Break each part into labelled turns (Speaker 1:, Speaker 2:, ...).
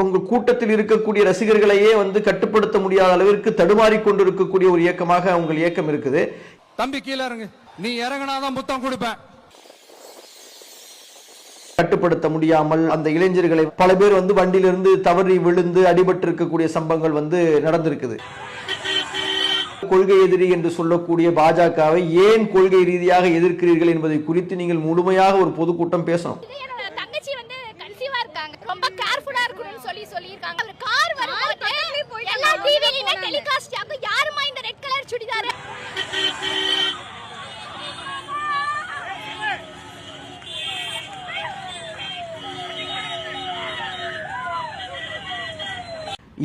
Speaker 1: உங்க கூட்டத்தில் இருக்கக்கூடிய ரசிகர்களையே கட்டுப்படுத்த முடியாத அளவிற்கு தடுமாறி கொண்டிருக்கக்கூடிய ஒரு இயக்கமாக உங்கள் இயக்கம் இருக்குது.
Speaker 2: தம்பி கீழ இறங்கு, நீ இறங்கினாதான் புத்தம் கொடுப்பேன்.
Speaker 1: கட்டுப்படுத்த முடியாமல் அந்த இளைஞர்களை பல பேர் வண்டியிலிருந்து தவறி விழுந்து அடிபட்டு இருக்கக்கூடிய சம்பவங்கள் நடந்திருக்குது. கொள்கை எதிரி என்று சொல்லக்கூடிய பாஜகவை ஏன் கொள்கை ரீதியாக எதிர்க்கிறீர்கள் என்பதை குறித்து நீங்கள் முழுமையாக ஒரு பொதுக்கூட்டம் பேசணும்.
Speaker 3: தங்கச்சி கன்சீவா இருக்காங்க, ரொம்ப கேர்ஃபுல்லா இருக்கணும்னு சொல்லிருக்காங்க. அந்த கார் வரும்போது எல்லா டிவிலயுமே டெலிகாஸ்ட் ஆகும். யாருமா இந்த ரெட் கலர் சுடிதார்?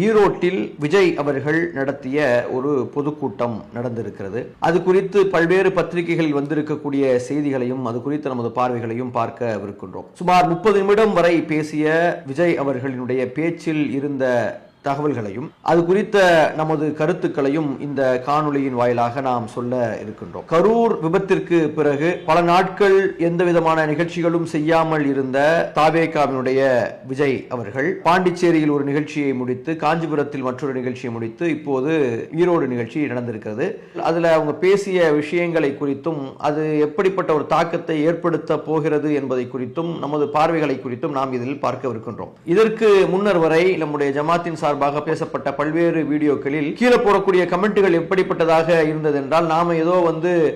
Speaker 1: ஈரோட்டில் விஜய் அவர்கள் நடத்திய ஒரு பொதுக்கூட்டம் நடந்திருக்கிறது. அது குறித்து பல்வேறு பத்திரிகைகளில் வந்திருக்கக்கூடிய செய்திகளையும் அது குறித்த நமது பார்வைகளையும் பார்க்கவிருக்கின்றோம். சுமார் 30 நிமிடம் வரை பேசிய விஜய் அவர்களினுடைய பேச்சில் இருந்த தகவல்களையும் அது குறித்த நமது கருத்துக்களையும் இந்த காணொளியின் வாயிலாக நாம் சொல்ல இருக்கின்றோம். கரூர் விபத்திற்கு பிறகு பல நாட்கள் எந்த விதமான நிகழ்ச்சிகளும் செய்யாமல் இருந்த தாவேகாவினுடைய விஜய் அவர்கள் பாண்டிச்சேரியில் ஒரு நிகழ்ச்சியை முடித்து, காஞ்சிபுரத்தில் மற்றொரு நிகழ்ச்சியை முடித்து, இப்போது ஈரோடு நிகழ்ச்சி நடந்திருக்கிறது. அதுல அவங்க பேசிய விஷயங்களை குறித்தும் அது எப்படிப்பட்ட ஒரு தாக்கத்தை ஏற்படுத்த போகிறது என்பதை குறித்தும் நமது பார்வைகளை குறித்தும் நாம் இதில் பார்க்கவிருக்கின்றோம். இதற்கு முன்னர் வரை நம்முடைய ஜமாத்தின் சார்பாக பேசப்பட்ட பல்வேறு வீடியோக்களில் கீழே போடக்கூடிய கமெண்ட்டுகள் எப்படிப்பட்டதாக இருந்தது என்றால், நாம ஏதோ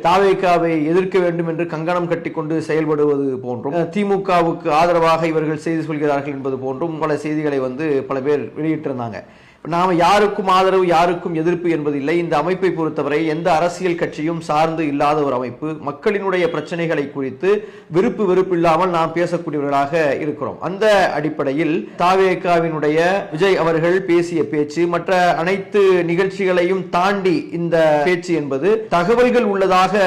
Speaker 1: தாவேகாவை எதிர்க்க வேண்டும் என்று கங்கணம் கட்டிக்கொண்டு செயல்படுவது போன்றும், திமுகவுக்கு ஆதரவாக இவர்கள் செய்தி சொல்கிறார்கள் என்பது போன்றும் பல செய்திகளை பல பேர் வெளியிட்டிருந்தாங்க. நாம யாருக்கும் ஆதரவு யாருக்கும் எதிர்ப்பு என்பதில்லை. இந்த அமைப்பை பொறுத்தவரை எந்த அரசியல் கட்சியும் சார்ந்து இல்லாத ஒரு அமைப்பு. மக்களினுடைய பிரச்சனைகளை குறித்து விருப்பு வெறுப்பு இல்லாமல் நாம் பேசக்கூடியவர்களாக இருக்கிறோம். அந்த அடிப்படையில் தாவேகாவினுடைய விஜய் அவர்கள் பேசிய பேச்சு மற்ற அனைத்து நிகழ்ச்சிகளையும் தாண்டி இந்த பேச்சு என்பது தகவல்கள் உள்ளதாக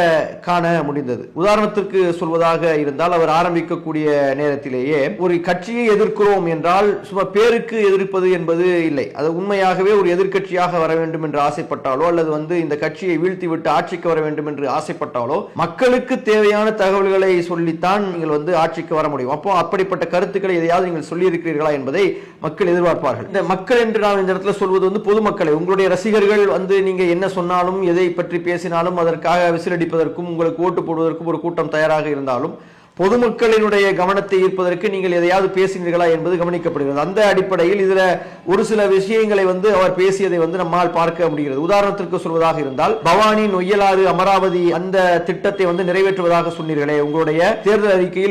Speaker 1: காண முடிந்தது. உதாரணத்திற்கு சொல்வதாக இருந்தால், அவர் ஆரம்பிக்கக்கூடிய நேரத்திலேயே ஒரு கட்சியை எதிர்க்கிறோம் என்றால் சும்மா பேருக்கு எதிர்ப்பது என்பது இல்லை. அது உண்மையாகவே ஒரு எதிர்க்கட்சியாக வர வேண்டும் என்று ஆசைப்பட்டாலோ அல்லது இந்த கட்சியை வீழ்த்திவிட்டு ஆட்சிக்கு வர வேண்டும் என்று ஆசைப்பட்டாலோ மக்களுக்கு தேவையான தகவல்களை சொல்லித்தான் நீங்கள் ஆட்சிக்கு வர முடியும். அப்போ அப்படிப்பட்ட கருத்துக்களை எதையாவது நீங்கள் சொல்லி இருக்கிறீர்களா என்பதை மக்கள் எதிர்பார்ப்பார்கள். இந்த மக்கள் என்று நான் இந்த இடத்துல சொல்வது பொதுமக்களை, உங்களுடைய ரசிகர்கள் நீங்க என்ன சொன்னாலும் எதை பற்றி பேசினாலும் அதற்காக விசிலடிப்பதற்கும் உங்களுக்கு ஓட்டு போடுவதற்கும் ஒரு கூட்டம் தயாராக இருந்தாலும் பொதுமக்களினுடைய கவனத்தை ஈர்ப்பதற்கு நீங்கள் எதையாவது பேசினீர்களா என்பது கவனிக்கப்படுகிறது. அந்த அடிப்படையில் இதுல ஒரு சில விஷயங்களை அவர் பேசியதை நம்மால் பார்க்க முடிகிறது. உதாரணத்திற்கு சொல்வதாக இருந்தால், பவானி, நொய்யலாறு, அமராவதி அந்த திட்டத்தை நிறைவேற்றுவதாக சொன்னீர்களே, உங்களுடைய தேர்தல் அறிக்கையில்